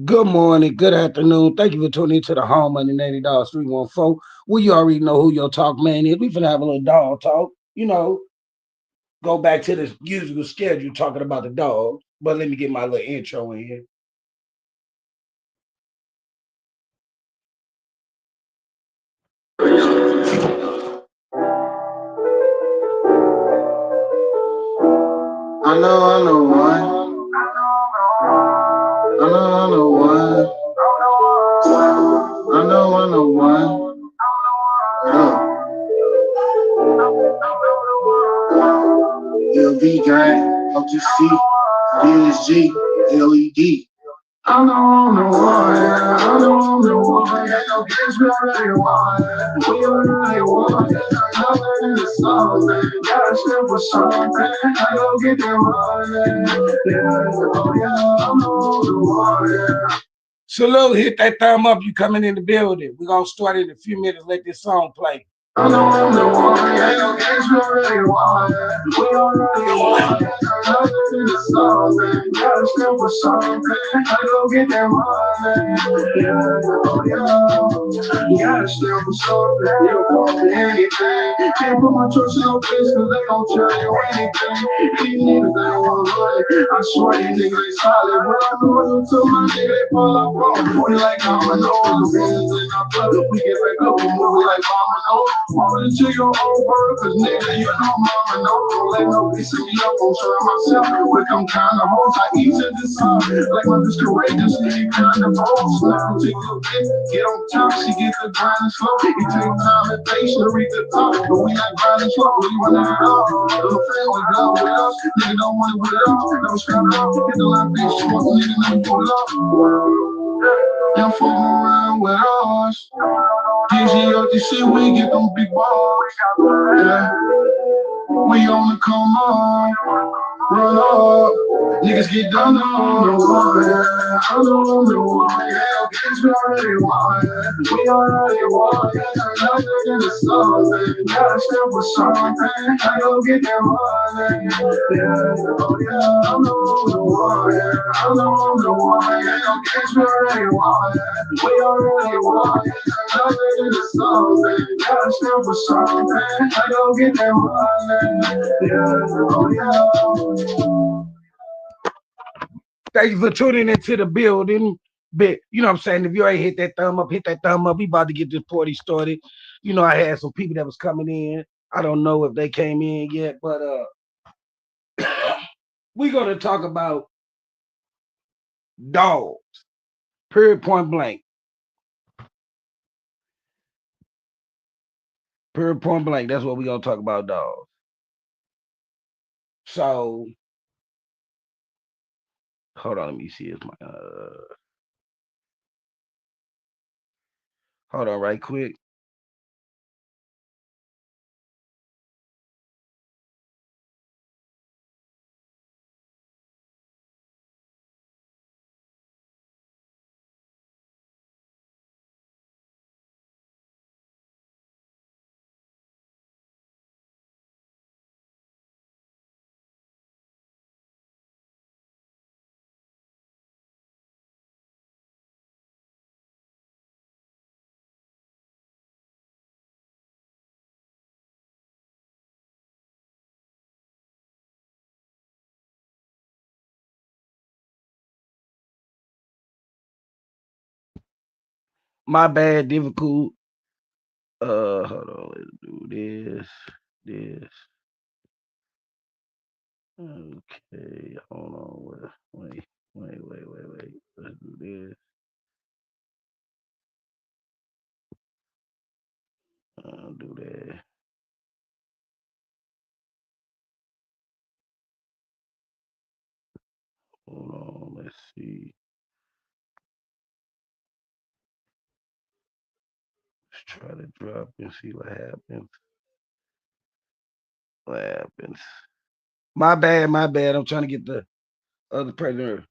Good morning, good afternoon. Thank you for tuning into the home of the $80 314. We already know who your talk man is. We finna have a little dog talk. Go back to the usual schedule talking about the dog. But let me get my little intro in here. I know one. I know one. I know one. Yeah. LV gang, OTC, DSG, LED. I know one. I know one. Ain't no bitch we already won. We already won. Nothing in the song, man. Gotta step for something. I go get that money. Yeah, oh yeah, I know the one. Yeah. Salute, hit that thumb up. You coming in the building. We're gonna start in a few minutes. Let this song play. I know I'm the one, ain't no games we already won. We already won. Nothing in the song, man. Gotta still for something. I go get that money. Yeah, oh yeah. Gotta still for something. You don't want anything. Can't put my trust in no place cause they gon' tell you anything. These niggas they don't want money. I swear these niggas ain't solid. When I'm loyal to my nigga, they fall off wrong. We like dominoes. Business in our blood. We get back up and move like dominoes. Hold it to your own word, cause nigga, you know mama know. Don't let no piece of me up, I'm trying myself. With them kind of hoes, I eat to the sun. Like my bitch courageous, you kind of bold. Snuggle to your dick, get on top, she get the grinding slow. It take time and patience to reach the top, but we like grinding slow, we run it up. Little friend with love with us, nigga don't want it with us. Never scrap it up, hit the line, bitch, you want nigga, never pull up. Them fucking around with us. DG up this shit, we get them big balls. Yeah. We on the come on, run up. Niggas get done on the one. Yeah. I know I'm the one. Yeah, bitch, we already won. We already won. Yeah, nothing in the sun. Gotta step for something. I go get that money. Yeah, oh yeah, I know I'm the one. Yeah, I know I'm the one. Yeah, bitch, we already won. We already won. Nothing in the sun. Gotta step for something. I go get that money. Yeah, oh yeah. Thank you for tuning into the building. But you know what I'm saying? If you ain't hit that thumb up, hit that thumb up. We about to get this party started. I had some people that was coming in. I don't know if they came in yet, but we're gonna talk about dogs. Period point blank. Period point blank. That's what we're gonna talk about dogs. So hold on, let me see if my hold on right quick. My bad, difficult. Hold on, let's do this. This. Okay, hold on. Wait. Let's do this. Do that. Hold on. Let's see. Let's try to drop and see what happens. What happens? My bad. My bad. I'm trying to get the other person.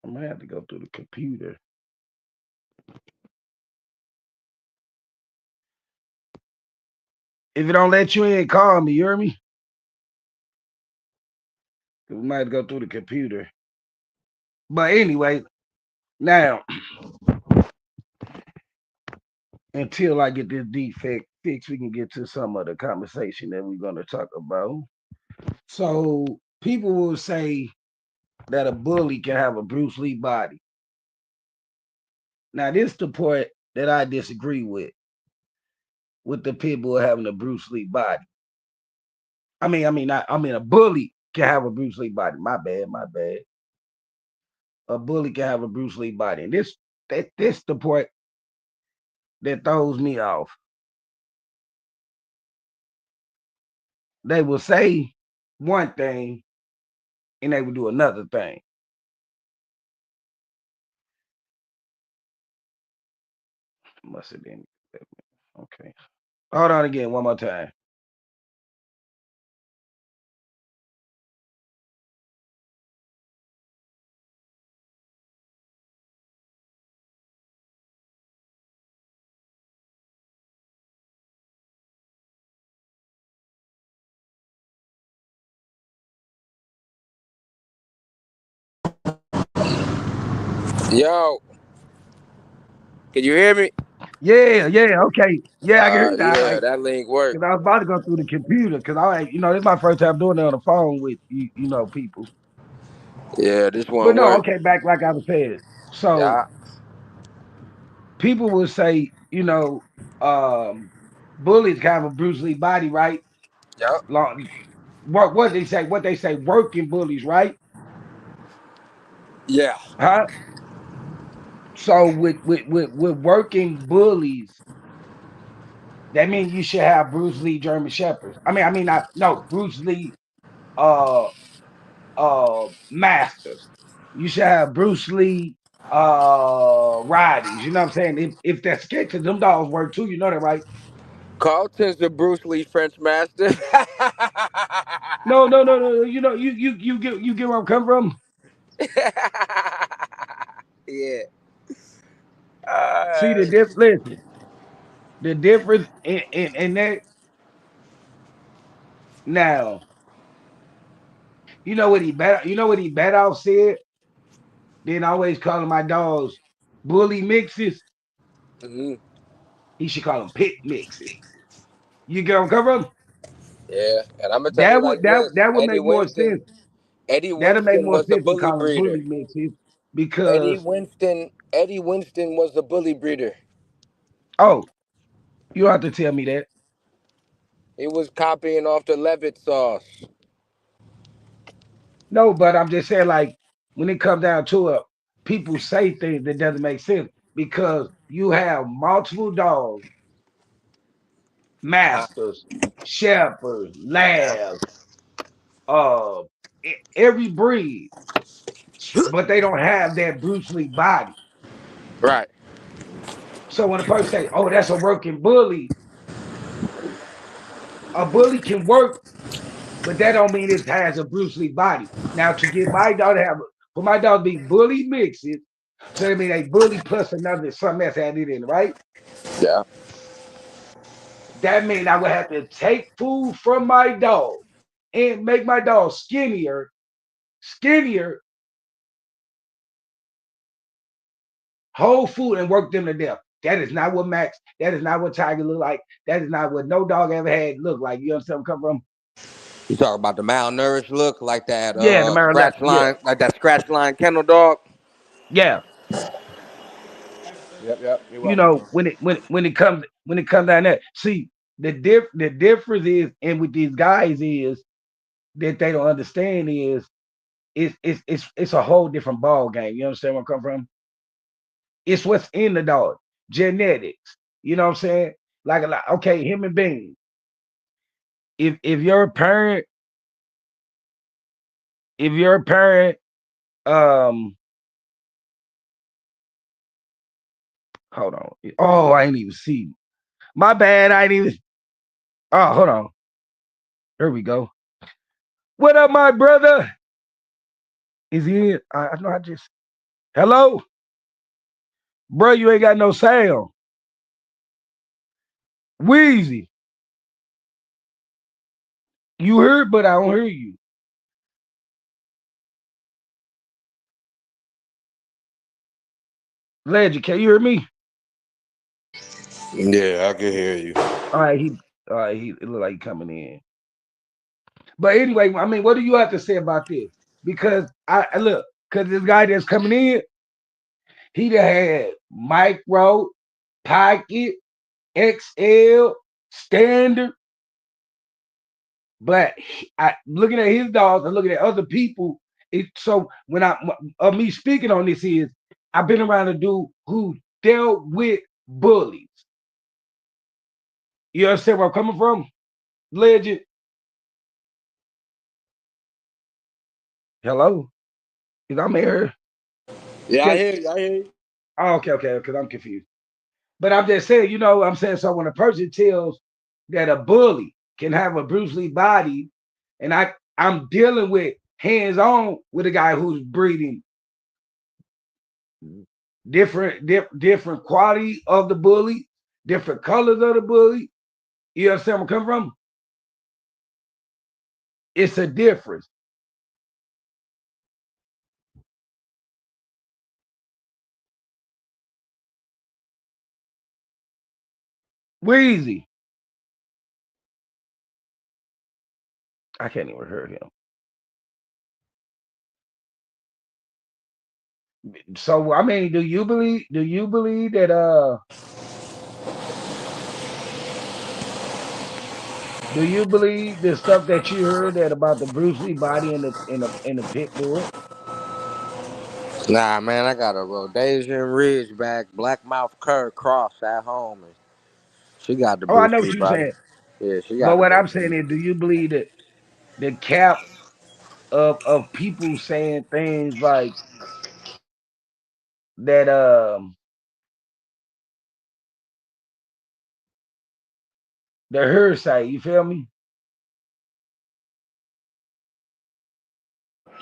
I might have to go through the computer. If it don't let you in, call me. You hear me? We might have to go through the computer. But anyway, Now, until I get this defect fixed, we can get to some of the conversation that we're going to talk about. So, people will say that a bully can have a Bruce Lee body. Now, this is the part that I disagree with the people having a Bruce Lee body. I mean, a bully can have a Bruce Lee body. My bad, my bad. A bully can have a Bruce Lee body, and this the part that throws me off. They will say one thing and they will do another thing. Must have been okay. Hold on again, one more time. Yo, can you hear me? Yeah, yeah, okay. Yeah, I can hear that. Yeah, Like, that link worked. cause I was about to go through the computer, cause this is my first time doing it on the phone with people. Yeah, this But one no, worked. okay, back like I was saying. So Yeah, people will say, um, bullies have a Bruce Lee body, right? yeah, Long, what they say? What they say? Working bullies, right? yeah. Huh? So with working bullies, that means you should have Bruce Lee German Shepherds. Not no Bruce Lee uh masters. You should have Bruce Lee Roddies. You know what I'm saying? If that's the case, 'cause them dogs work too. You know that, right? Carlton's the Bruce Lee French master. No, no, no, no. You get where I'm coming from. Yeah. See Uh, the listen, the difference in that now. You know what he bet off said? Then always calling my dogs bully mixes. mhm. He should call them pit mixes. You get where I'm coming from? Yeah, and I'm gonna tell you That like would that this: that would make more sense. Eddie That'll make Winston more was the sense to bully call them breeder. bully mixes because Eddie Winston was the bully breeder. oh, you don't have to tell me that. He was copying off the Levitt sauce. No, but I'm just saying like when it comes down to it, people say things that doesn't make sense because you have multiple dogs, Uh, masters, shepherds, yeah. labs, uh, every breed, but they don't have that Bruce Lee body. Right. So when a person say, "Oh, that's a working bully," a bully can work, but that don't mean it has a Bruce Lee body. Now, to get my dog to have, for my dog to be bully mixes, so that means a bully plus another something else added in, right? Yeah. That means I would have to take food from my dog and make my dog skinnier, whole food and work them to death. That is not what Max, that is not what Tiger look like. That is not what no dog ever had look like. You understand where I'm coming from? You talk about the malnourished look, like that Yeah, the Maryland. scratch Yeah, line, like that scratch line kennel dog. yeah. Yep, yep. You're welcome, bro. When it comes down there, see the difference is, and with these guys is that they don't understand is it's a whole different ball game. You understand where I come from? It's what's in the dog, genetics. You know what I'm saying? Like okay, human being. If you're a parent, if you're a parent, um, hold on. Oh, I ain't even see. My bad. I ain't even. Oh, hold on. There we go. What up, my brother? Is he in? I know I just. Hello? Bro, you ain't got no sound. Wheezy. You heard, but I don't hear you. Legend, can you hear me? Yeah, I can hear you. All right, he it look like he coming in. But anyway, I mean, what do you have to say about this? Because look, because this guy that's coming in, he done had micro, pocket, XL, standard. But looking at his dogs and looking at other people, so when of me speaking on this is I've been around a dude who dealt with bullies. You understand where I'm coming from? Legend. Hello? Because I'm here. Yeah, I Can, hear you. I hear you. oh, okay, because I'm confused. But I'm just saying, I'm saying, so when a person tells that a bully can have a Bruce Lee body, and I'm dealing with hands on with a guy who's breeding different quality of the bully, different colors of the bully. You understand where I'm coming from? It's a difference. Wheezy. I can't even hear him. So I mean, do you believe that do you believe the stuff that you heard that about the Bruce Lee body and the pit bull? Nah, man, I got a Rhodesian Ridgeback Black Mouth Cur cross at home, and she got the Oh, I Bruce know what Lee you're body. saying. Yeah, she got But the what I'm Bruce saying Lee. is, do you believe that the cap of people saying things like that the her side, you feel me?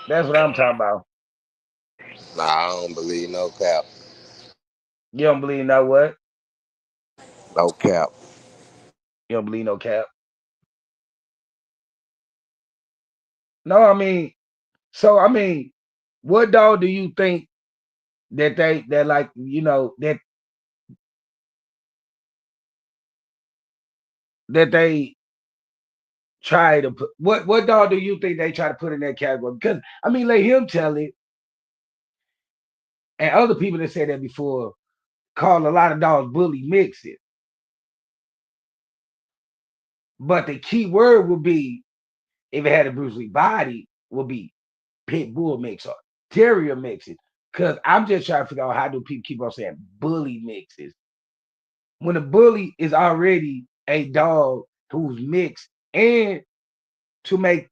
That's what I'm talking about. Nah, I don't believe no cap. You don't believe no what? No cap. You don't believe no cap. No, I mean, so I mean, what dog do you think that like that they try to put what dog do you think they try to put in that category? Because I mean, let him tell it, and other people that said that before call a lot of dogs bully mixes. But the key word would be if it had a Bruce Lee body would be pit bull mix or terrier mixes. Because I'm just trying to figure out how do people keep on saying bully mixes when a bully is already a dog who's mixed, and to make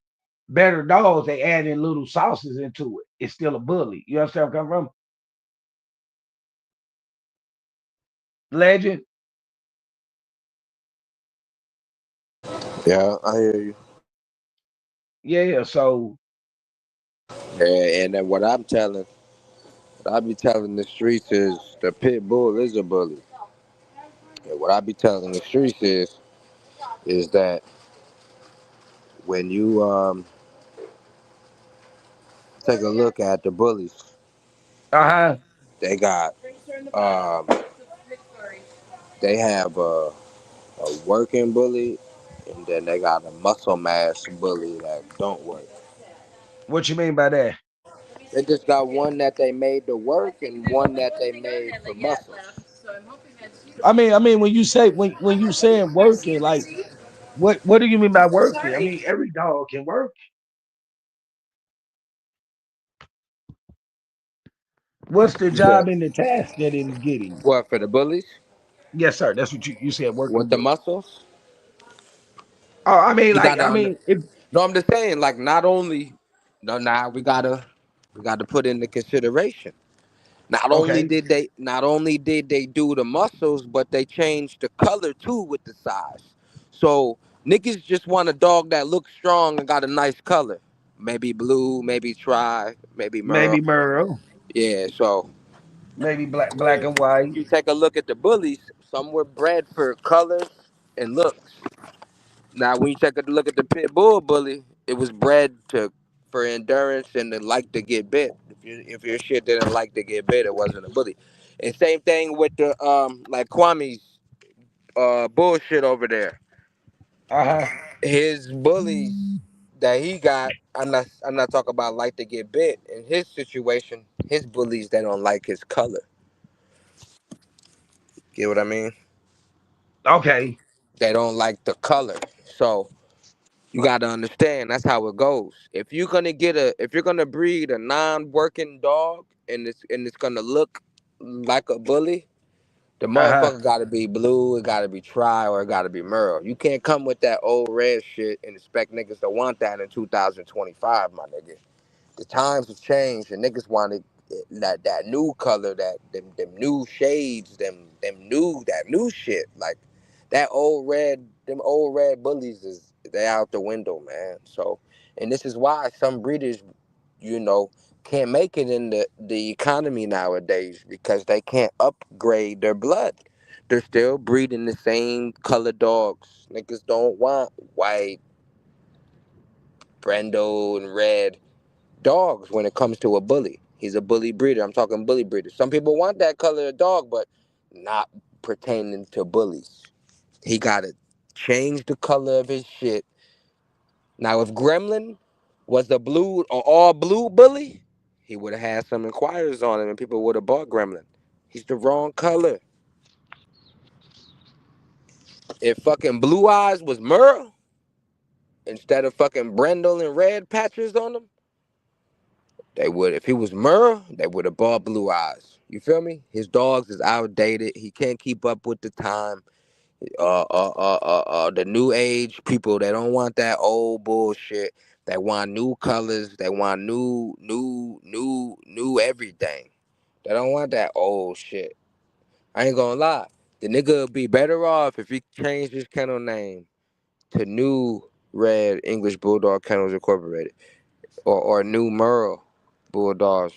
better dogs, they add in little sauces into it. It's still a bully. You understand where I'm coming from? Legend. Yeah, I hear you. Yeah, yeah. So Yeah, and then what I be telling the streets is the pit bull is a bully. And what I be telling the streets is that when you take a look at the bullies, uh-huh. they got um, they have a working bully, and then they got a muscle mass bully that don't work. What you mean by that? They just got one that they made to work and one that they made for muscles. I mean, when you saying working, like what do you mean by working? I mean, every dog can work. What's the You said job and the task that it is getting? what for the bullies Yes, sir. That's what you said. Working with the bully. muscles? Oh, I mean, You like, got to if no. I'm just saying, like, not only no. Now we gotta put into consideration. okay, Not only did they do the muscles, but they changed the color too with the size. So niggas just want a dog that looks strong and got a nice color. Maybe blue, maybe tri, maybe maybe merle. Merle, Yeah, so maybe black and white. you take a look at the bullies, some were bred for colors and looks. Now when you take a look at the pit bull bully, it was bred to for endurance and to like to get bit. If your shit didn't like to get bit, it wasn't a bully. And same thing with the like Kwame's bullshit over there. Uh-huh. His bullies that he got, I'm not talking about like to get bit. In his situation, his bullies they don't like his color. Get what I mean? Okay. They don't like the color. So you got to understand that's how it goes. If you're gonna breed a non-working dog and it's gonna look like a bully, the Uh-huh. motherfucker got to be blue, it got to be tri, or it got to be Merle. You can't come with that old red shit and expect niggas to want that in 2025, my nigga. The times have changed and niggas wanted that new color, them new shades, that new shit. Like them old red bullies is they out the window, man. So, and this is why some breeders, you know, can't make it in the economy nowadays because they can't upgrade their blood. They're still breeding the same color dogs. Niggas don't want white, Brendo, and red dogs when it comes to a bully. He's a bully breeder. I'm talking bully breeder. Some people want that color of dog, but not pertaining to bullies. He gotta change the color of his shit. Now, if Gremlin was the blue or all blue bully, he would have had some inquiries on him and people would have bought Gremlin. He's the wrong color. If fucking Blue Eyes was Merle instead of fucking Brendel and red patches on him, they would. If he was Merle, they would have bought Blue Eyes. You feel me? His dogs is outdated. He can't keep up with the time. The new age people, they don't want that old bullshit. They want new colors. They want new everything. They don't want that old shit. I ain't gonna lie. The nigga would be better off if he changed his kennel name to New Red English Bulldog Kennels Incorporated or New Merle Bulldogs,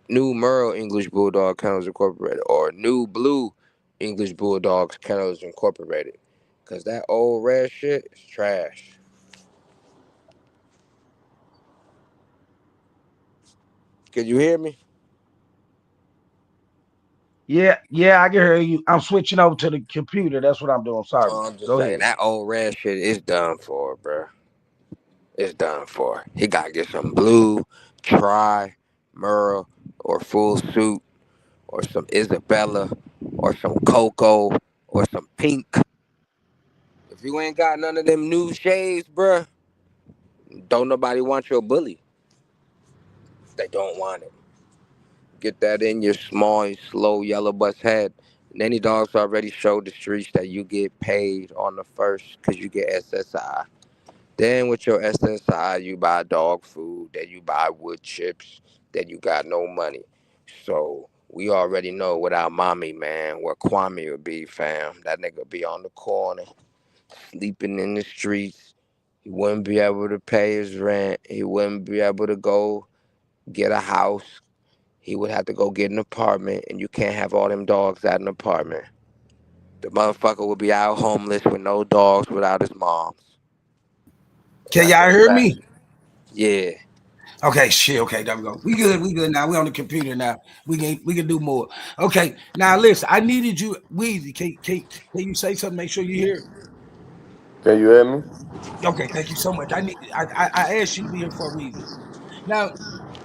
New Merle English Bulldog Kennels Incorporated or New Blue English Bulldogs Kennels Incorporated. Cause that old red shit is trash. Can you hear me? Yeah, yeah, I can hear you. I'm switching over to the computer. That's what I'm doing. Sorry. I'm just Go saying ahead. that old red shit is done for, bro. It's done for. He gotta get some blue, tri, Merle, or full suit, or some Isabella, or some cocoa, or some pink. If you ain't got none of them new shades, bruh, don't nobody want your bully. They don't want it. Get that in your small, slow yellow bus head. And any dogs already showed the streets that you get paid on the first because you get SSI. Then with your SSI, you buy dog food, then you buy wood chips, then you got no money. So we already know what our mommy, man, what Kwame would be, fam. That nigga be on the corner, sleeping in the streets. He wouldn't be able to pay his rent. He wouldn't be able to go get a house. He would have to go get an apartment, and you can't have all them dogs at an apartment. The motherfucker would be out homeless with no dogs without his moms. And Can that's y'all a hear fact. me? Yeah. Okay, shit. Okay, there we go. We good. We good now. We on the computer now. We can do more. Okay. Now listen, I needed you, Weezy. Can you say something? Make sure you hear. Can you hear me? Okay, thank you so much. I asked you to be here for a reason. Now,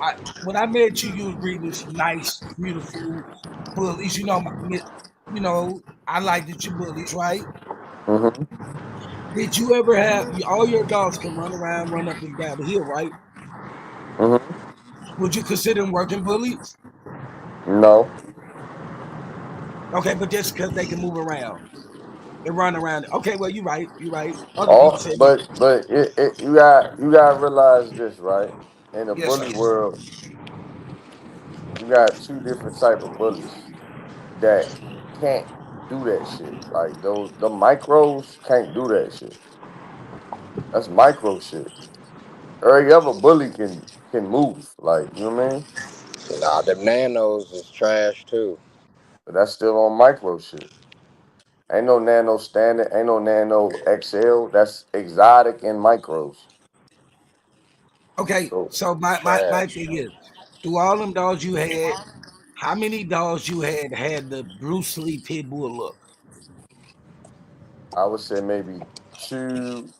I when I met you, you was breeding some nice, beautiful bullies. I like that you bullies, right? Mm-hmm. Did you ever have all your dogs can run around, run up and down the hill, right? Mm-hmm. Would you consider them working bullies? No. Okay, but just because they can move around and run around. Okay, well, you're right. You're right. Other people All say that. but you gotta realize this, right? In the Yes, sir. bully world, you got two different type of bullies that can't do that shit. Like those the micros can't do that shit. That's micro shit. Every other bully can move. Like, you know what I mean? Nah, them nanos is trash too. But that's still on micro shit. Ain't no nano standard, ain't no nano XL. That's exotic and micros. Okay, So so my Trash. thing is, through all them dogs you had, How many dogs you had the Bruce Lee pit bull look? I would say maybe two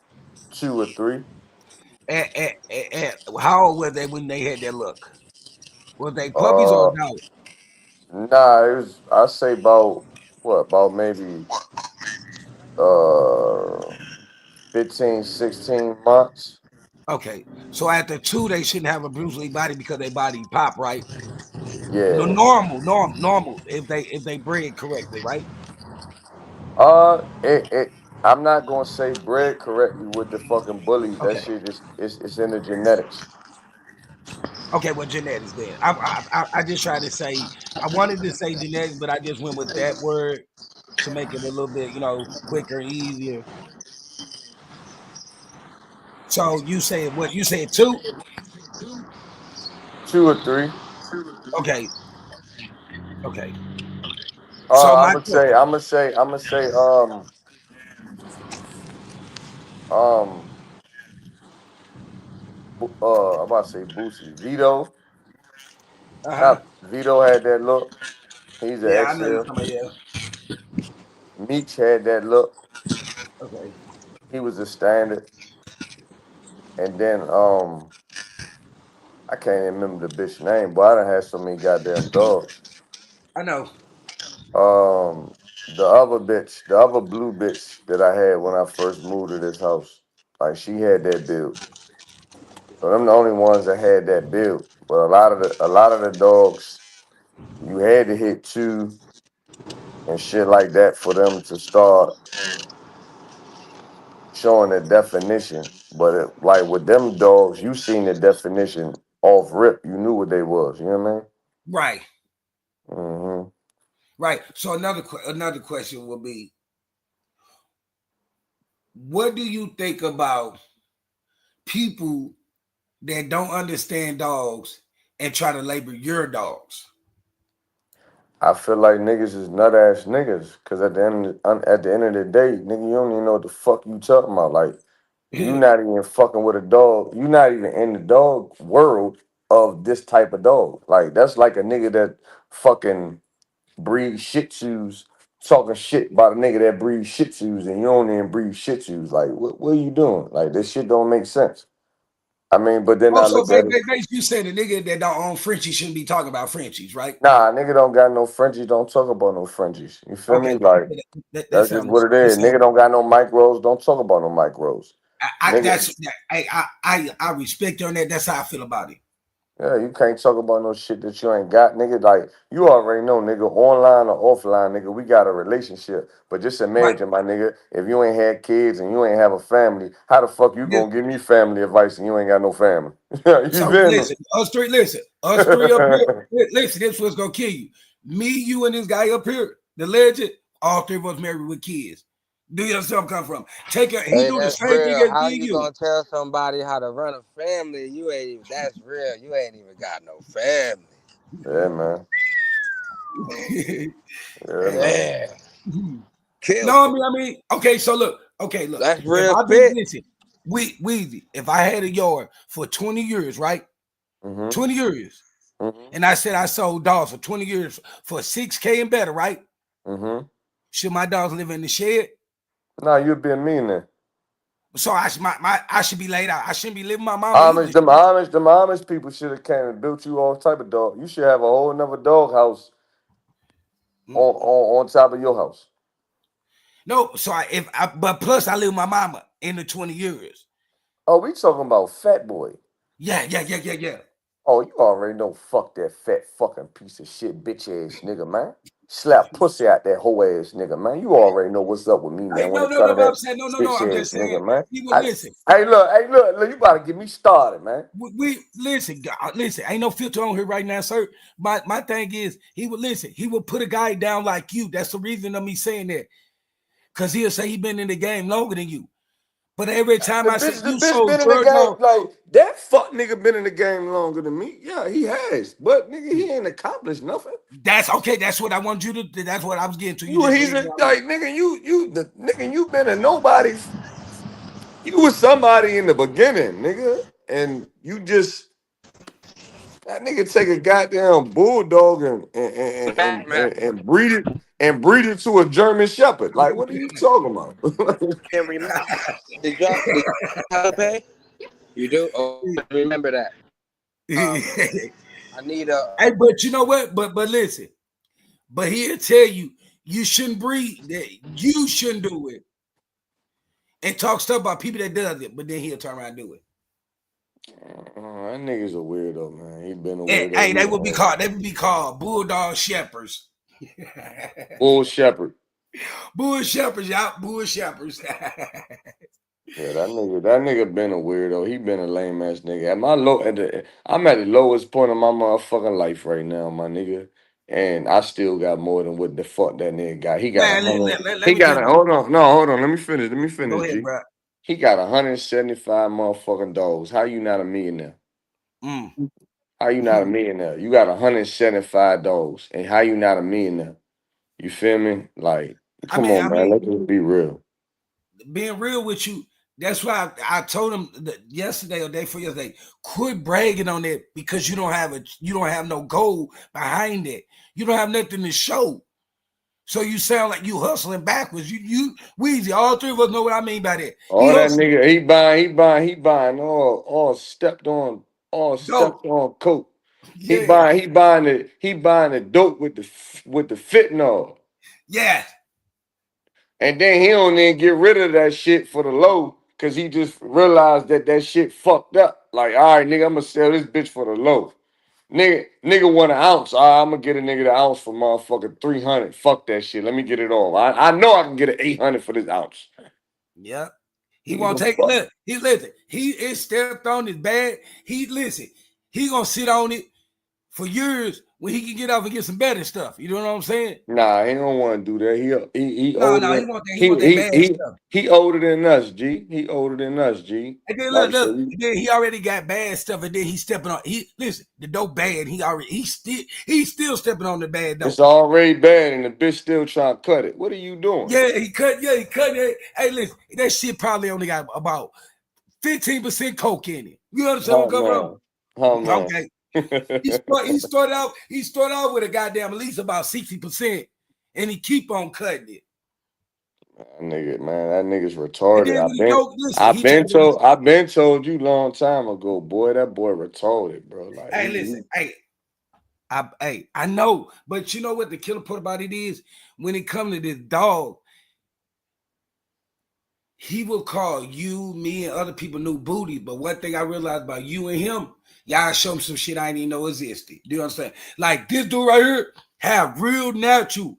or three. And how old were they when they had that look? Were they puppies or Uh, dogs? nah, it was. I say about what? About maybe uh 15, 16 months. Okay, so after two, they shouldn't have a Bruce Lee body because their body pop right. No, Yeah. normal. If they bred correctly, right? It. I'm not gonna say bred correctly with the fucking bullies. That Okay, shit is it's in the genetics. okay. Well, genetics then. I just tried to say I wanted to say genetics, but I just went with that word to make it a little bit, quicker, easier. So you said what? You said two? Two or three. Okay, okay. So I'm my gonna say. I'm gonna say. Um. I'm about to say Boosie. Vito. uh-huh. Not Vito had that look. He's Yeah, an I know you're XL. talking about, yeah. Meech had that look. Okay. He was a standard. And then I can't even remember the bitch name, but I done had so many goddamn dogs. I know. The other blue bitch that I had when I first moved to this house, like she had that build. So them the only ones that had that build. But a lot of the dogs, you had to hit two and shit like that for them to start showing the definition. But like with them dogs, you seen the definition off rip. You knew what they was. You know what Right. I mean? Mm-hmm. Right. So another question will be, what do you think about people that don't understand dogs and try to label your dogs? I feel like niggas is nut ass niggas. Cause at the end of the day, nigga, you don't even know what the fuck you talking about. Like you not even fucking with a dog. You not even in the dog world of this type of dog. Like that's like a nigga that fucking breed shih tzus talking shit about a nigga that breeds shih tzus and you don't even breed shih tzus. Like what are you doing? Like this shit don't make sense. I mean, but then I Also, look at it. you said the nigga that don't own Frenchies shouldn't be talking about Frenchies, right? Nah, nigga don't got no Frenchies. Don't talk about no Frenchies. You feel Okay, me? Like that that's just sounds what it is. Nigga don't got no micros. Don't talk about no micros. Nigga, I respect you on that. That's how I feel about it. yeah, you can't talk about no shit that you ain't got, nigga. Like you already know, nigga, online or offline, nigga, we got a relationship. But just Right. imagine, my nigga, if you ain't had kids and you ain't have a family, how the fuck you This- gonna give me family advice and you ain't got no family? You So feel me? listen, us three up here. Listen, this what's gonna kill you. Me, you, and this guy up here, the legend. All three of us married with kids. Do you understand where I'm coming from? He Hey, do the that's same thing real. as How me and you you. gonna tell somebody how to run a family? You ain't even. That's real. You ain't even got no family. Yeah, man. Yeah, man. Man, kill No, some. okay. So look, okay, look. That's If real I've been spit. listen, Weezy, if I had a yard for 20 years, right? Mm-hmm. 20 years, Mm-hmm. and I said I sold dogs for 20 years for 6K and better, right? Mm-hmm. Should my dogs live in the shed? Nah, you being mean then. So I should be laid out. I shouldn't be living my mama Amish, either. them Amish people should have came and built you all type of dog. You should have a whole another dog house Mm. on top of your house. No, so but plus I live with my mama in the 20 years. Oh, we talking about Fat Boy. Yeah. Oh, you already know. Fuck that fat fucking piece of shit, bitch ass nigga, man. Slap pussy out that whole ass nigga, man. You already know what's up with me, Hey, man. When no, it no, comes no, to but I'm that saying no. bitch I'm just ass saying nigga, man. he would I, listen. hey, look, you about to get me started, man. We listen, God, listen. Ain't no filter on here right now, sir. My thing is, he would listen. He would put a guy down like you. That's the reason of me saying that, because he'll say he been in the game longer than you. But every time I say The you bitch sold been in the bird game dog, like that. Fuck nigga been in the game longer than me. Yeah, he has, but nigga, he ain't accomplished nothing. that's okay. That's what I want you to. That's what I was getting to. You You just he's read a, what I meant. like nigga, the nigga, you been a nobody. You was somebody in the beginning, nigga, and you just That nigga take a goddamn bulldog and breed it to a German Shepherd. Like, what are you talking about? And remember, did y'all pay? You do? Oh, remember that. Um, I need a. Hey, but you know what? But listen. But he'll tell you you shouldn't breed that. You shouldn't do it, and talk stuff about people that does it. But then he'll turn around and do it. That nigga's a weirdo, man. He been a And, weirdo. hey, they would be called. They would be called bulldog shepherds. Bull Shepherd. Bull shepherds, y'all. Bull shepherds. Yeah, that nigga been a weirdo. He been a lame ass nigga. I'm at the lowest point of my motherfucking life right now, my nigga. And I still got more than what the fuck that nigga got. He got a Man, hundred. let He me tell got you. a hold on. No, hold on. Let me finish. Go ahead, G. bro. He got 175 motherfucking dogs. How you not a millionaire? Mm. How you not a millionaire? You got 175 dogs. And how you not a millionaire? You feel me? Like, I come mean, on, I man. mean, Let's just be real. being real with you, that's why I told him that yesterday or day before yesterday, quit bragging on that because you don't have no goal behind it. You don't have nothing to show. So you sound like you hustling backwards. Weezy, all three of us know what I mean by that. He All that hustling nigga, he buying all dope. stepped on coke. Yeah, He buying the dope with the fentanyl. yeah, And then he don't even get rid of that shit for the low because he just realized that shit fucked up. Like, all right, nigga, I'm gonna sell this bitch for the low. Nigga want an ounce. All right, I'm gonna get a nigga the ounce for motherfucking 300. Fuck that shit. Let me get it all. I know I can get an 800 for this ounce. yeah. He Nigga, won't the take it. fuck. Look, he listen. He is stepped on his bad. He listen. He gonna sit on it for years when he can get off and get some better stuff. You know what I'm saying? Nah, he don't want to do that. He No, older no, than he want that bad stuff. he older than us, G. He older than us, G. And then Like so, then he already got bad stuff, and then he's stepping on. He listen, the dope bad. He's still stepping on the bad it's dope. already bad, and the bitch still trying to cut it. What are you doing? Yeah, he cut. Yeah, he cut it. Hey, listen, that shit probably only got about 15% coke in it. You understand where I'm Oh coming from? man, oh man. Okay. He started out with a goddamn at least about 60%, and he keep on cutting it. That nigga's And retarded. then when he go, listen, he I've been told you long time ago, boy. That boy retarded, bro. Like hey, listen, I know, but you know what the killer part about it is? When it comes to this dog, he will call you, me, and other people new booty. But one thing I realized about you and him, y'all show him some shit I didn't even know existed. Do you understand? Like this dude right here have real natural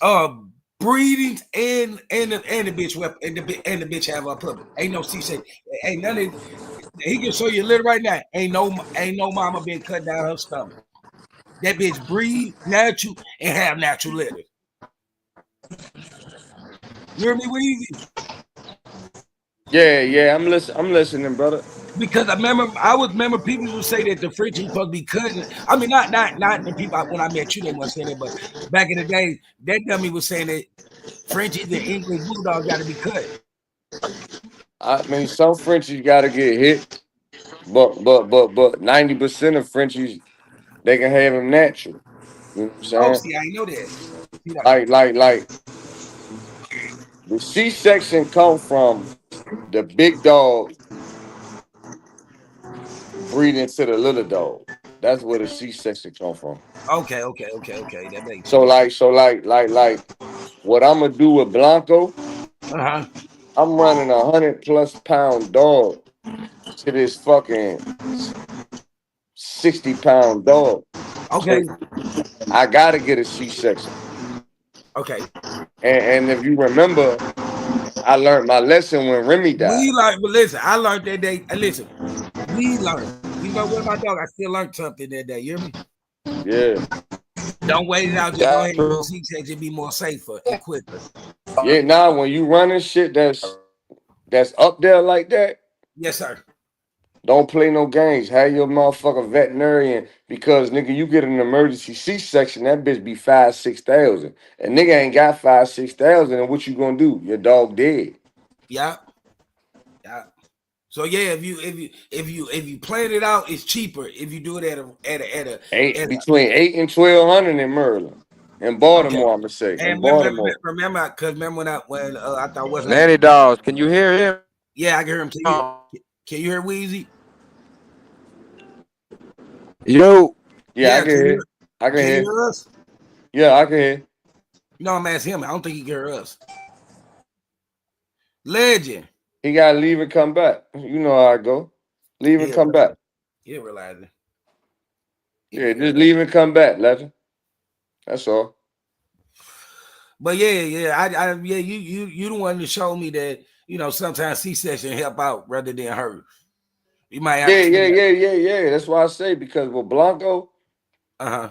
uh breedings and the bitch weapon and the bitch have a puppet. Ain't no C-section. Ain't none of he can show you a little right now. Ain't no mama been cut down her stomach. That bitch breathe natural and have natural litter. You hear me, Weezy? yeah. I'm listening, brother. Because I was remember people would say that the French was supposed to be cutting. I mean, not the people when I met you, they weren't saying that, but back in the day, that dummy was saying that Frenchies and English bulldogs got to be cut. I mean, some Frenchies got to get hit, but 90% of Frenchies they can have them natural. You know what I'm Oh, saying? see, I know that. See that? Like the C-section come from the big dog breeding to the little dog. That's where the C-section come from. Okay. That makes So sense. what I'm gonna do with Blanco, Uh huh. I'm running 100+ pound dog to this fucking 60 pound dog. Okay. So I gotta get a C-section. Okay. And if you remember, I learned my lesson when Remy We died. like, but listen, I learned that day. Listen, we learned. You know what, my dog? I still learned something that day. You hear me? Yeah. Don't wait it out. Just go That's ahead and true. see to be more safer and quicker. Yeah, now when you running shit that's up there like that, Yes, sir. don't play no games. Have your motherfucking veterinarian because nigga, you get an emergency C-section, that bitch be 5,000-6,000. And nigga ain't got 5,000-6,000, and what you gonna do? Your dog dead. Yeah. Yeah. So yeah, if you plan it out, it's cheaper if you do it at Between 8 and 1,200 in Maryland. In a okay. Baltimore, I'm gonna say. And In Baltimore. remember, because remember when I thought what's name? Manny Dogs, can you hear him? Yeah, I can hear him. Can you hear Weezy? Yo, Yeah, I Yeah, can hear. I can can you hear. hear us? Yeah, I can hear. No, I'm asking him. I don't think he can hear us. Legend. He gotta leave and come back. You know how I go. Leave and Yeah, come back. he'll realize it if Yeah, he just heard us. leave and come back, legend. That's all. But you the one to show me that sometimes C-section help out rather than hurt. You might have Yeah, to yeah, figure. yeah, yeah, yeah. That's why I say because with Blanco, Uh huh.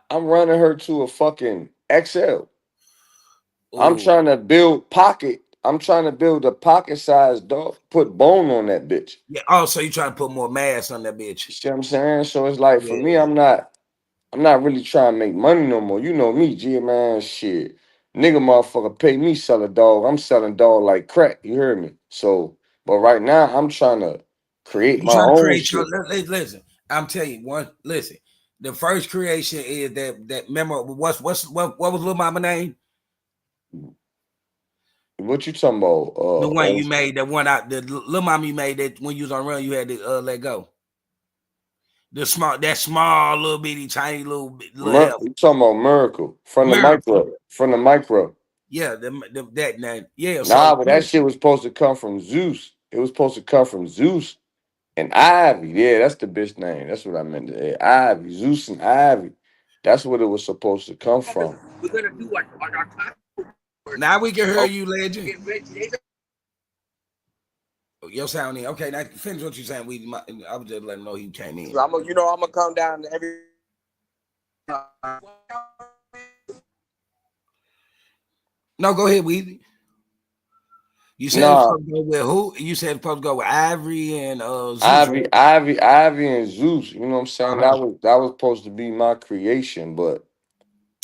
I'm running her to a fucking XL. I'm Oh trying to build pocket. I'm trying to build a pocket size dog. Put bone on that bitch. yeah. Also, you trying to put more mass on that bitch. You see what I'm saying? So it's like for me, Yeah. I'm not really trying to make money no more. You know me, G man, shit. Nigga motherfucker pay me sell a dog. I'm selling dog like crack. You heard me? So, but right now I'm trying to create You my trying to own create your shit. listen. I'm telling you one. Listen, the first creation is that memo. What was little mama name? What you talking about? The one you made. That one out. The little mama you made that when you was on run, you had to let go. That small little bitty tiny little help. You talking about miracle from the Miracle. micro. From the micro. Yeah, that name. Yeah, Nah, so but that shit was supposed to come from Zeus. It was supposed to come from Zeus and Ivy. Yeah, that's the bitch name. That's what I meant to say. Ivy. Zeus and Ivy. That's what it was supposed to come from. we're gonna do like on our time. now we can hear Oh, you, legend. Your sound in. Okay, now finish what you saying. I was just letting him know he came in. I'm gonna come down to every. No, go ahead, Weezy. You said it's nah, supposed to go with who? You said it's supposed to go with Ivory and Zeus, right? Ivy, and Zeus. You know what I'm saying? Uh-huh. That was supposed to be my creation, but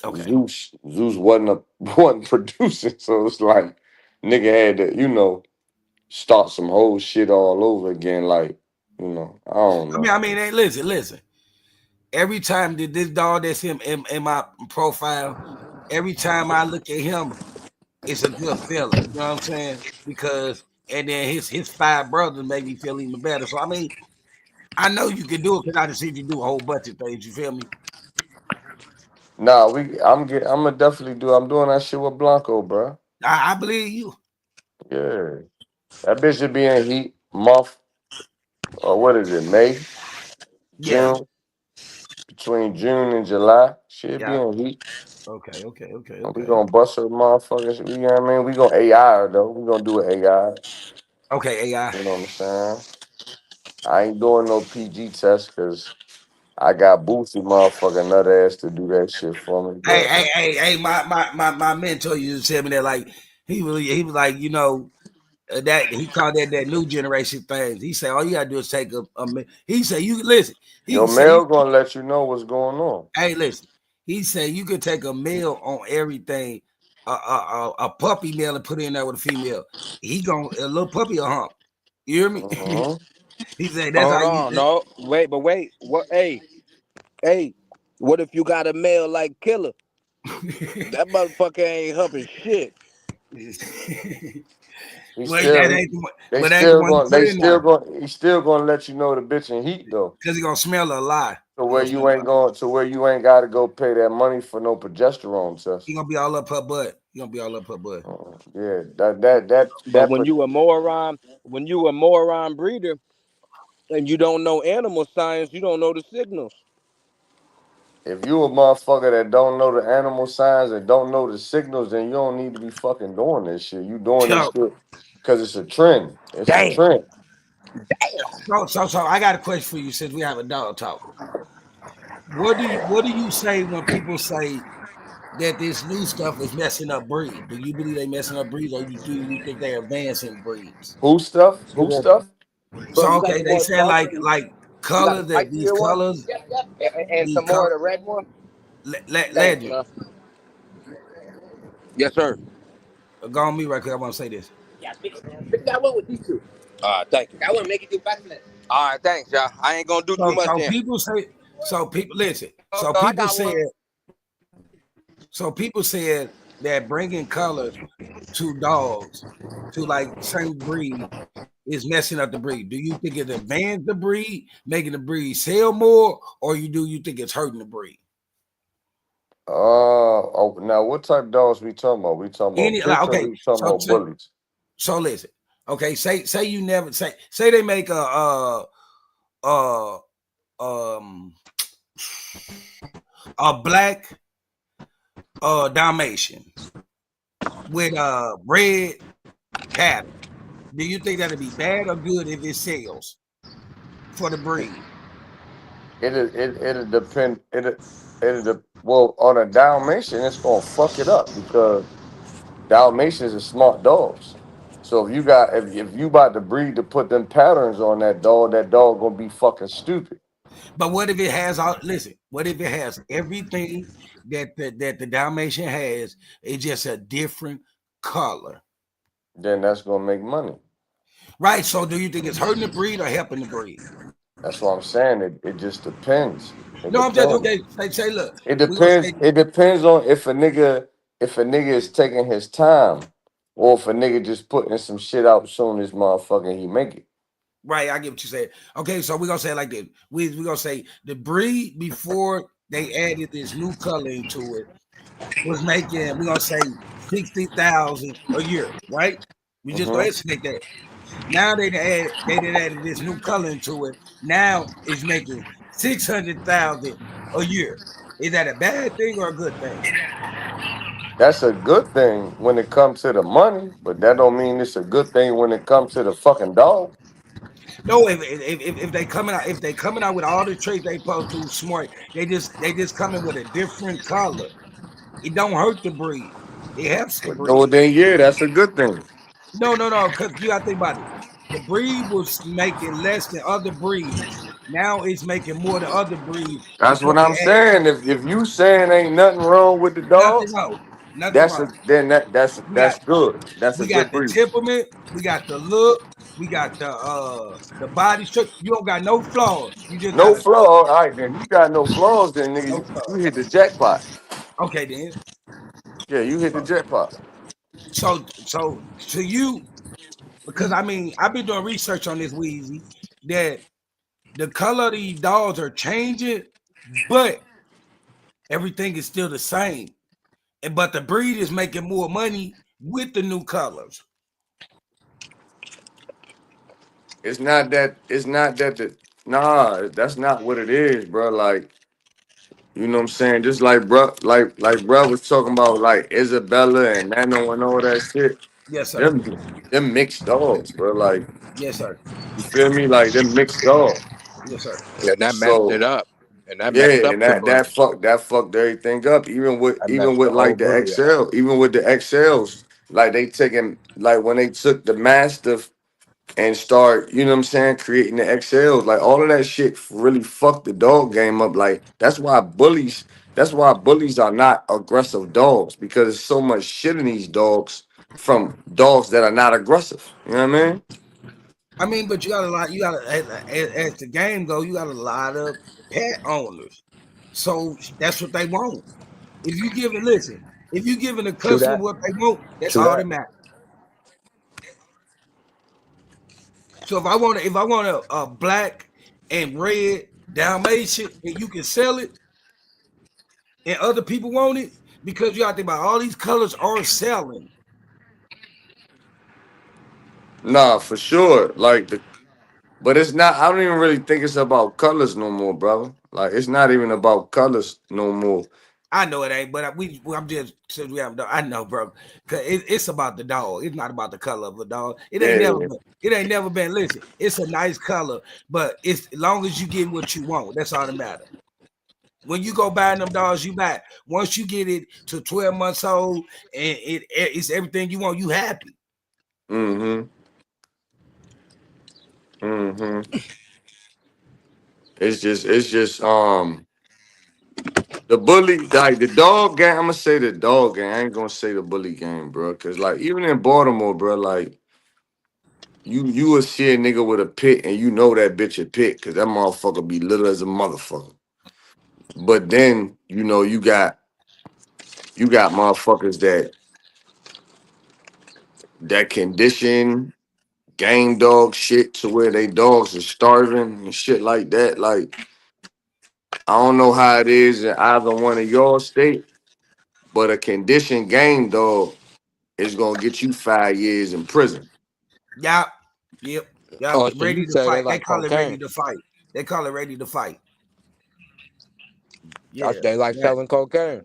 Okay. Zeus wasn't producing, so it's like nigga had to, start some whole shit all over again. Like, I don't know. I mean, hey, listen. Every time that this dog that's him in my profile, every time I look at him, it's a good feeling. You know what I'm saying? Because and then his five brothers make me feel even better. So I mean, I know you can do it because I just see you do a whole bunch of things. You feel me? Nah, I'm gonna definitely do. I'm doing that shit with Blanco, bro. I believe you. Yeah, that bitch should be in heat month or what is it? May, Yeah. June, between June and July. She'll be Yeah. in heat. And we Okay. gonna bust her motherfuckers. You know what I mean? We gonna AI her though. We gonna do it AI. Okay, AI. You know what I'm saying? I ain't doing no PG test because I got Boosie motherfucking nut ass to do that shit for me. But Hey, my mentor used to tell me that like he was like, that he called that new generation things. He said all you gotta do is take he said you listen, he your said mail gonna let you know what's going on. hey listen, he said you could take a male on everything, a puppy male and put it in there with a female. He gonna a little puppy a hump. You hear me? Hmm He said that's how Hold you on, no, wait. What? Hey, what if you got a male like Killer? That motherfucker ain't humping shit. He well, that still ain't the one, but that ain't the one you put in there he's still gonna let you know the bitch in heat though. because he gonna smell a lie. To where you ain't gotta go pay that money for no progesterone test. He gonna be all up her butt. He gonna be all up her butt. Yeah, that But when you a moron breeder and you don't know animal science, you don't know the signals. if you a motherfucker that don't know the animal signs and don't know the signals, then you don't need to be fucking doing this shit. You doing this So, shit because it's a trend. It's a Damn. trend. so I got a question for you since we have a dog talk. What do you say when people say that this new stuff is messing up breeds? Do you believe they messing up breeds, or do you think they're advancing breeds? Who stuff? Who stuff? Bro, So you got okay, some they more saying smoke? like You got colors the that spicy these one? colors And these some more colors of the red one? Thanks, legend. man. Yes, sir. Go on me right quick. I want to say this. Yeah, pick that one with these two. Thank you. I want to make you do backflip. All right, thanks, y'all. I ain't gonna do too So much so then. people say so people listen. Oh, So I people got said one. so people said that bringing colors to dogs to like certain breed is messing up the breed. Do you think it advances the breed, making the breed sell more, or you think it's hurting the breed? Oh, now what type of dogs we talking about? We talking about Any like pits or okay, we talking so about bullies? so listen. Okay, say you never say they make uh um a black Dalmatian with red pattern. Do you think that'd be bad or good if it sells for the It breed? it'll depend. Well, on a Dalmatian, it's gonna fuck it up because Dalmatians are smart dogs. So if you about to breed to put them patterns on that dog gonna be fucking stupid. But what if it has all? Listen, what if it has everything that the Dalmatian has? It's just a different color, Then that's gonna make money. right? So, do you think it's hurting the breed or helping the breed? That's what I'm saying. It just depends. It No, I'm just depends. okay. Say, look, It we're gonna depends. say It depends on if a nigga is taking his time, or if a nigga just putting some shit out soon as motherfucking he make it. right. I get what you said. Okay, so we're gonna say it like this. We're gonna say the breed before they added this new color into it was making. We're gonna say 60,000 a year, right? We just gonna Hmm. estimate that. Now they done added this new color into it. Now it's making 600,000 a year. Is that a bad thing or a good thing? That's a good thing when it comes to the money, but that don't mean it's a good thing when it comes to the fucking dog. No, if they coming out with all the traits they supposed to smart, they just coming with a different color. It don't hurt the breed. It helps the Well, breed. then yeah, that's a good thing. No, because you gotta think about it. The breed was making less than other breeds. Now it's making more than other breeds That's because what they I'm add saying. If you saying ain't nothing wrong with the nothing dog, wrong. Nothing that's a wrong. then that that's We got that's good. That's a we got good the breed. temperament, we got the look, we got the body structure. You don't got no flaws. You just No got a flaw. All right, then you got no flaws. Then nigga, no you flaws. hit the jackpot. Okay, then. Yeah, you hit the jackpot. So to you, because I mean, I've been doing research on this Wheezy that the color of these dogs are changing, but everything is still the same. And but the breed is making more money with the new colors. It's not that. It's not that. Nah, that's not what it is, bro. Like you know what I'm saying. Just like bro, like bro was talking about like Isabella and Nano and all that shit. Yes, sir. Them mixed dogs, bro. Like Yes, sir. you feel me? Like them mixed dogs. Yes, sir. And that messed So it up. And that yeah, messed up and the that bully. fucked everything up. That Even messed with the whole like the bully up. XL, even with the XLs, like they taking like when they took the Mastiff and start, you know what I'm saying, creating the XLs, like all of that shit really fucked the dog game up. Like that's why bullies are not aggressive dogs because there's so much shit in these dogs from dogs that are not aggressive. You know what I mean? I mean, but you got a lot. You got as the game go, you got a lot of pet owners. So that's what they want. If you give it, listen. If you giving the True customer that. what they want, that's True all that that. matters. So if I want a black and red Dalmatian, and you can sell it, and other people want it, because you got to think about all these colors are selling. Nah, for sure. But it's not. I don't even really think it's about colors no more, brother. Like it's not even about colors no more. I know it ain't, but I'm just since we have dog. I know, bro, because it's about the dog. It's not about the color of the dog. It ain't never Yeah. been. It ain't never been. Listen, it's a nice color, but it's as long as you get what you want. That's all that matters. When you go buying them dogs, you buy. Once you get it to 12 months old and it's everything you want, you happy. Mm-hmm. Mm-hmm. It's just the bully like the dog game. I'm gonna say the dog game. I ain't gonna say the bully game, bro. Cause like even in Baltimore, bro, like you will see a nigga with a pit and you know that bitch a pit because that motherfucker be little as a motherfucker. But then you got motherfuckers that condition game dog shit to where they dogs are starving and shit like that. Like I don't know how it is in either one of your state, but a conditioned game dog is gonna get you 5 years in prison. Yep. Yep. Yep. Oh, so you Ready to say they fight. They like call it ready cocaine? to fight. They call it ready to fight. Yeah. They like That. selling cocaine.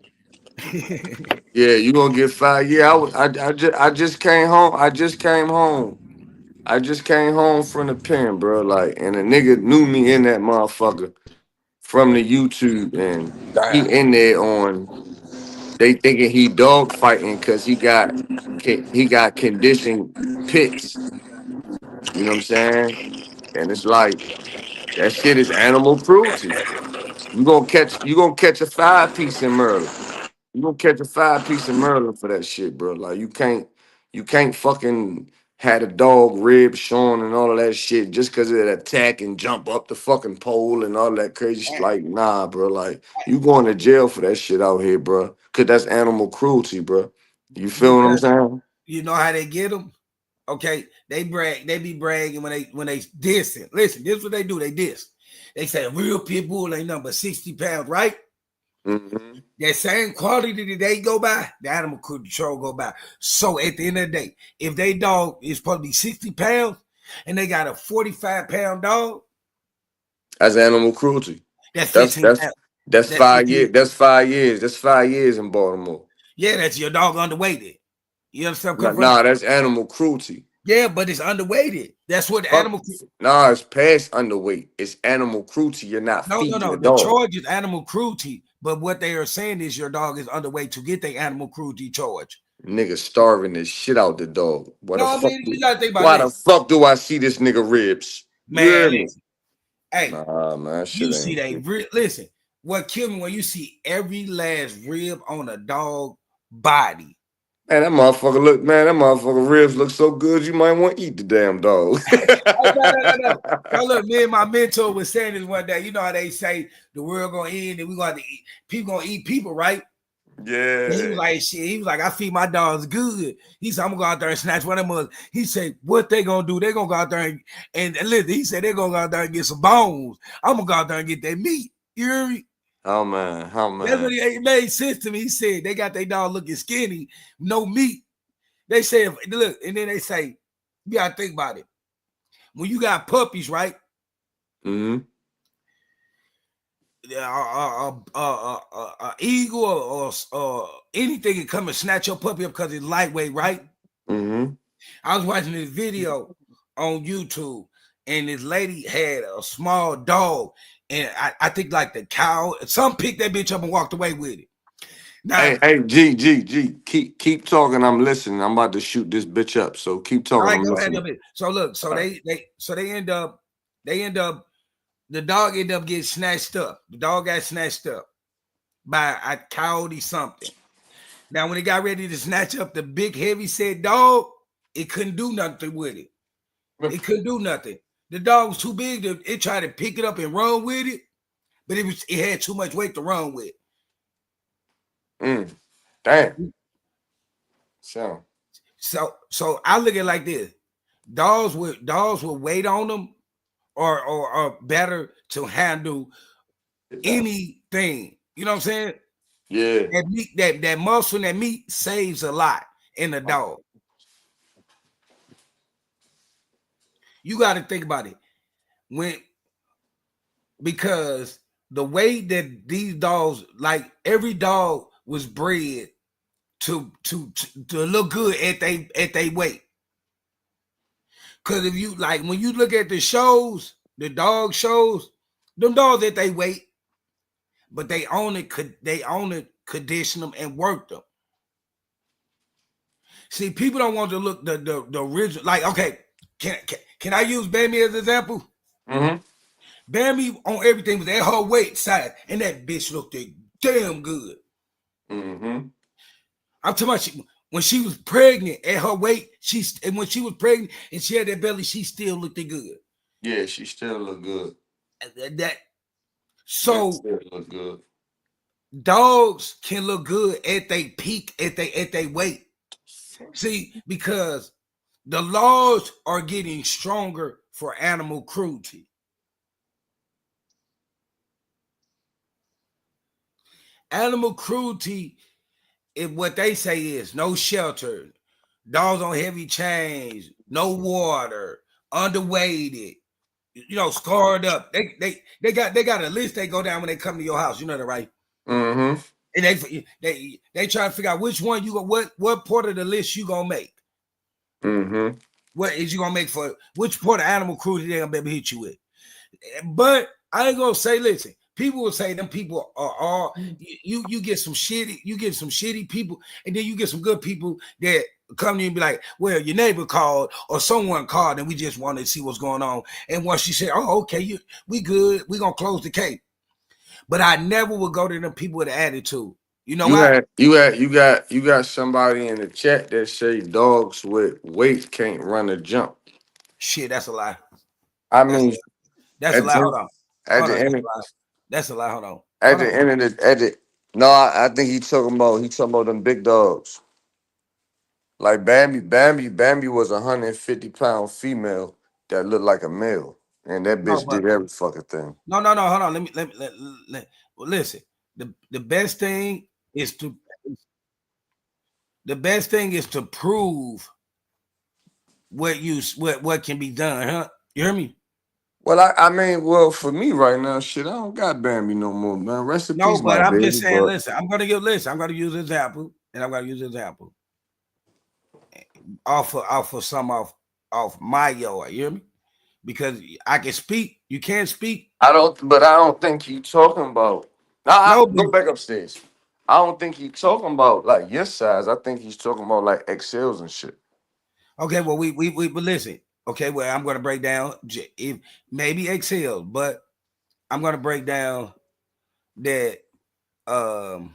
Yeah, you gonna get 5 years. I just came home. I just came home from the pen, bro. Like, and a nigga knew me in that motherfucker from the YouTube, and he Damn. in there on. They thinking he dog fighting because he got conditioned pits. You know what I'm saying? And it's like that shit is animal cruelty. You gonna catch a 5 piece in Maryland. You gonna catch a 5 piece in Maryland for that shit, bro. Like you can't fucking had a dog rib showing and all of that shit just because of that attack and jump up the fucking pole and all that crazy shit. Like, nah, bro. Like you going to jail for that shit out here, bro. Cause that's animal cruelty, bro. You feel what I'm Because saying? you know how they get them. Okay, they brag. They be bragging when they dissing. Listen, this is what they do. They diss. They say a real pit bull ain't number 60 pounds, right? Mm-hmm. That same quality that they go by, the animal control go by. So at the end of the day, if they dog is supposed to be 60 pounds and they got a 45-pound dog, That's animal cruelty. that's That's 15 that's pounds. that's That's 5 years. 15. That's 5 years. That's 5 years in Baltimore. Yeah, that's your dog underweighted. You understand where I'm Nah, coming from? nah, that's animal cruelty. Yeah, but it's underweighted. That's what the Fuck. animal. Nah, it's past underweight. It's animal cruelty. You're not No, no, feeding no. the The dog. charge is animal cruelty, but what they are saying is your dog is underweight to get the animal cruelty charge. Nigga starving the shit out the dog. No, I mean you gotta think about Why the this, fuck do I see this nigga ribs? You man. hear me? Listen, hey, Nah, man, shit you see ain't they shit. listen. What killed me when you see every last rib on a dog body. Man, that motherfucker look, man, that motherfucker ribs look so good you might want to eat the damn dog. Oh, no, no, no, no. No, look, me and my mentor was saying this one day. You know how they say the world gonna end and we gonna have to eat, people gonna eat people, right? And he was Yeah. like, shit, he was like, I feed my dogs good. He said, I'm gonna go out there and snatch one of them. He said, what they gonna do? They gonna go out there and listen, he said they're gonna go out there and get some bones. I'm gonna go out there and get that meat. You hear me? Oh man, oh That's what man. it made sense to me. He said they got their dog looking skinny, no meat. They said, look, and then they say, you gotta think about it. When you got puppies, right? Mm-hmm. Eagle or anything can come and snatch your puppy up because it's lightweight, right? Mm-hmm. I was watching this video on YouTube, and this lady had a small dog, and I think like the cow, some picked that bitch up and walked away with it. Now, Hey, G, keep talking. I'm listening. I'm about to shoot this bitch up. So keep all talking. right, I'm go ahead. listening. So look, so All right. they end up, the dog ended up getting snatched up. The dog got snatched up by a coyote something. Now, when it got ready to snatch up the big heavy set dog, it couldn't do nothing with it. It couldn't do nothing. The dog was too big to it tried to pick it up and run with it, but it had too much weight to run with. Damn. So So I look at it like this: dogs with weight on them are better to handle anything. You know what I'm saying? yeah. That meat, that muscle, and that meat saves a lot in a dog. You got to think about it when because the way that these dogs, like every dog was bred to look good at they weight. Because if you like when you look at the shows, the dog shows, them dogs at they weight, but they only condition them and work them. See, people don't want to look the original. Like, okay, can I use Bambi as an example? Mm-hmm. Bambi on everything was at her weight side, and that bitch looked damn good. Mm-hmm. I'm talking about When she was pregnant at her weight, and when she was pregnant and she had that belly, she still looked good. Yeah, she still look good. That Yeah, so still look good. dogs can look good at they peak at they weight. See, because the laws are getting stronger for animal cruelty. Animal cruelty is what they say is no shelter, dogs on heavy chains, no water, underweighted, scarred up. They got a list they go down when they come to your house. You know that, right? Mm-hmm. And they try to figure out which one you go, what part of the list you gonna make. Mm-hmm. What is you gonna make for which part of animal cruelty they gonna be able to hit you with? But I ain't gonna say, listen, people will say them people are all you get some shitty people, and then you get some good people that come to you and be like, well, your neighbor called or someone called and we just wanted to see what's going on. And once she said, oh, okay, we good, we gonna close the case. But I never would go to them people with an attitude. You know why? You got somebody in the chat that say dogs with weight can't run a jump. Shit, that's a lie. I That's mean, that's a at lie. the Hold on. at Hold the on. That's end a of, lie. That's a lie. Hold on. at Hold the on. end of the at the no, I think he talking about them big dogs. Like Bambi was 150-pound female that looked like a male, and that No, bitch but did every fucking thing. no. Hold on. Well, listen. The best thing is to prove what can be done, huh? You hear me? Well, I mean, well, for me right now, shit, I don't got Bambi no more, man. Rest in No, peace, my but I'm baby. just saying, But listen, I'm gonna use example, and I'm gonna use example off of some off my yard, you hear me? Because I can speak, you can't speak. I don't think he talking about. Now I No, but go back upstairs. I don't think he talking about like your size. I think he's talking about like XLs and shit. okay, well we but listen. Okay, well I'm gonna break down if maybe excel, but I'm gonna break down that um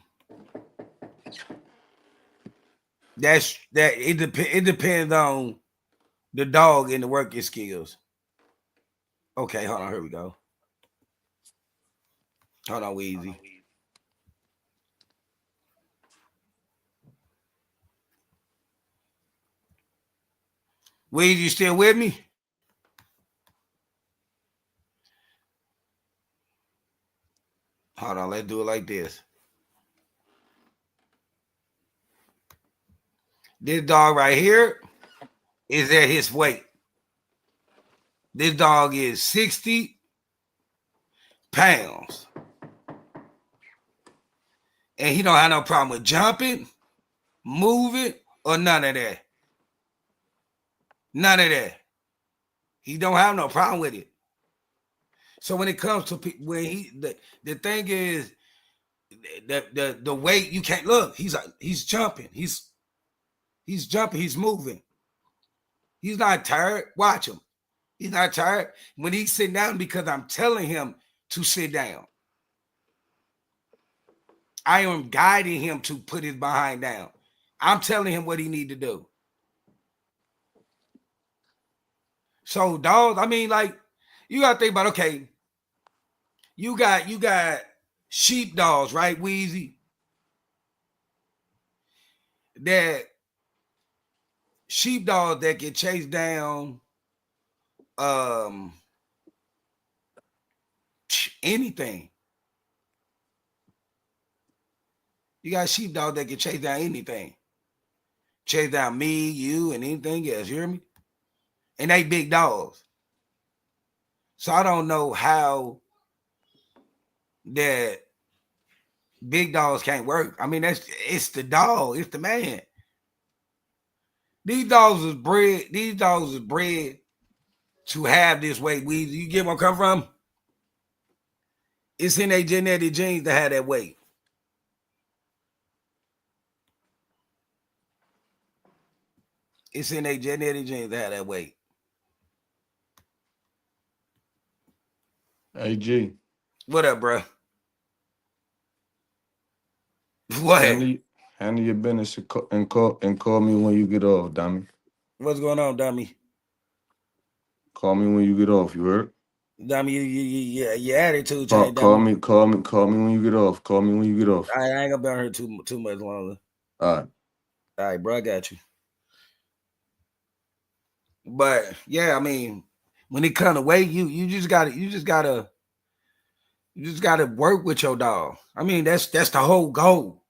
it depends on the dog and the working skills. Okay, hold on, here we go. Hold on, Weezy. Weezy, you still with me? Hold on, let's do it like this. This dog right here is at his weight. This dog is 60 pounds. And he don't have no problem with jumping, moving, or none of that. None of that. He don't have no problem with it. So when it comes to when the thing is the weight, you can't look. He's jumping. He's jumping. He's moving. He's not tired. Watch him. He's not tired when he's sitting down because I'm telling him to sit down. I am guiding him to put his behind down. I'm telling him what he need to do. So dogs, I mean, like, you gotta think about, okay, you got sheep dogs, right, Wheezy? That sheepdog that can chase down um anything. You got sheepdog that can chase down anything. Chase down me, you, and anything else. You hear me? And they big dogs. So I don't know how that big dogs can't work. I mean, it's the dog, it's the man. These dogs is bred to have this weight. You get where I come from? It's in their genetic genes to have that weight. It's in their genetic genes to have that weight. Hey G, What up, bro? handle What? Handle your business and call me when you get off, dummy. What's going on, dummy? Call me when you get off. You heard? Dummy, your attitude Call, change. call Dummy. call me when you get off. Call me when you get off. I ain't gonna be on here too much longer. All right. All right, bro, I got you. But yeah, I mean, when it comes to weight, you just gotta work with your dog. I mean, that's the whole goal.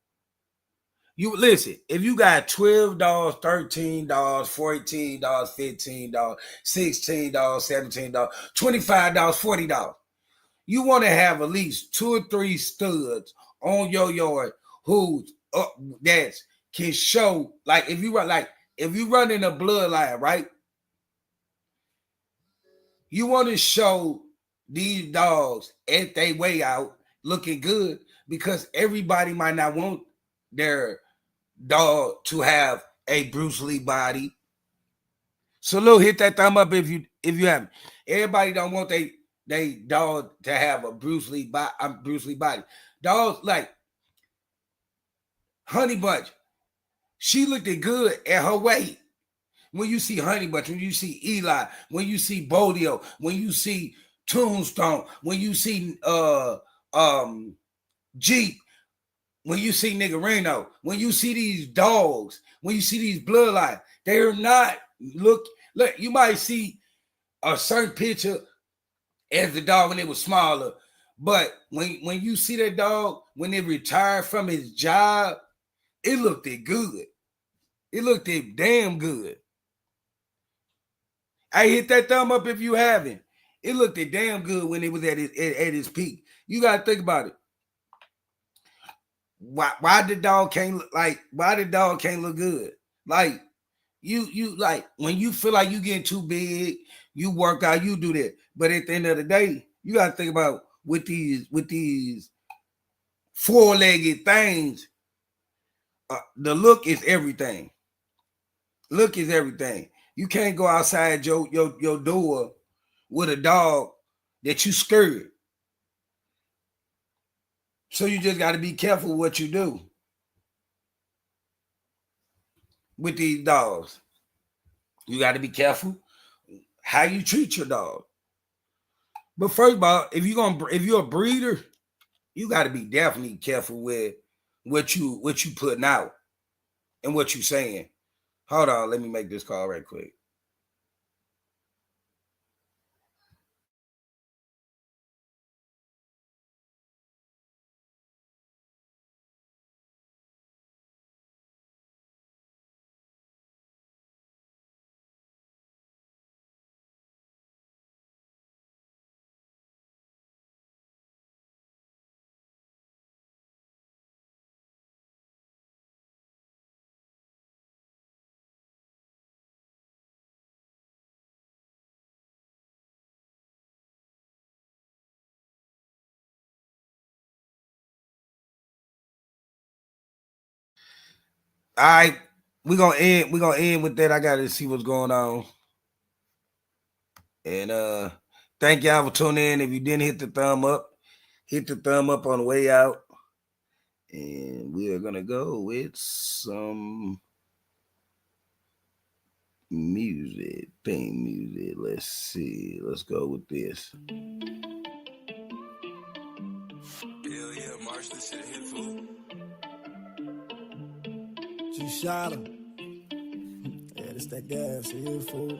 You listen, if you got $12, $13, $14, $15, $16, $17, $25, $40, you want to have at least 2 or 3 studs on your yard who's up that can show, like if you run in a bloodline, right? You want to show these dogs at their way out looking good, because everybody might not want their dog to have a Bruce Lee body. So look, hit that thumb up if you haven't. Everybody don't want they dog to have a Bruce Lee body. Dogs like Honey Bunch. She looked good at her weight. When you see Honey Bunch, when you see Eli, when you see Bodio, when you see Tombstone, when you see Jeep, when you see Niggerino, when you see these dogs, when you see these bloodlines, they're not look. You might see a certain picture as the dog when it was smaller, but when you see that dog when it retired from his job, it looked good. It looked damn good. I hit that thumb up if you haven't. It looked damn good when it was at his peak. You gotta think about it. Why the dog can't look good? Like you like when you feel like you getting too big, you work out, you do that. But at the end of the day, you gotta think about with these 4-legged things. The look is everything. Look is everything. You can't go outside your door with a dog that you scared. So you just got to be careful what you do with these dogs. You got to be careful how you treat your dog. But first of all, if you're a breeder, you got to be definitely careful with what you putting out and what you saying. Hold on, let me make this call right quick. All right, we're gonna end with that. I gotta see what's going on. And thank y'all for tuning in. If you didn't hit the thumb up, hit the thumb up on the way out. And we are gonna go with some music, theme music. Let's see. Let's go with this. Hell yeah, March, this shit hit, fool. She shot him. Yeah, this that gas here, fool.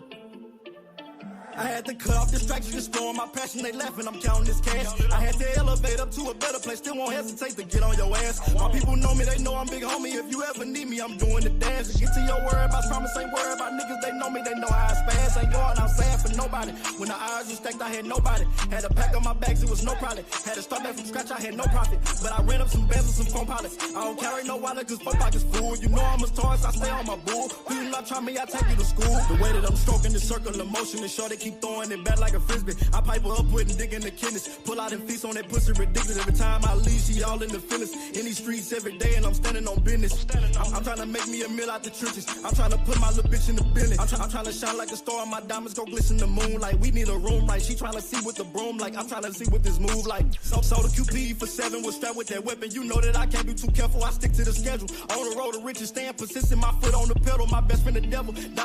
I had to cut off distractions, exploring my passion. They laughing, I'm counting this cash. I had to elevate up to a better place. Still won't hesitate to get on your ass. My people know me, they know I'm big homie. If you ever need me, I'm doing the dance. Get to your word about promise, ain't worried about niggas. They know me, they know how I spaz. Ain't going outside for nobody. When the eyes was stacked, I had nobody. Had a pack on my bags, it was no problem. Had to start back from scratch, I had no profit. But I ran up some bands with some phone pilots. I don't carry no wallet, cause fuck pockets full. You know I'm a Taurus, I stay on my bull. Please not try me, I take you to school. The way that I'm stroking the circle of motion, is sure they keep throwing it back like a frisbee. I pipe her up, putting dick in the kidneys. Pull out and feast on that pussy ridiculous. Every time I leave, she all in the feelings. In these streets every day, and I'm standing on business. I'm trying to make me a meal out the trenches. I'm trying to put my little bitch in the business. I'm trying to shine like a star on my diamonds go glisten the moon. Like we need a room, like she tryna see with the broom. Like I'm tryna see with this move. Like so the QP for 7 was strapped with that weapon. You know that I can't be too careful. I stick to the schedule. On the road to riches, staying persistent. My foot on the pedal. My best friend the devil. Diamonds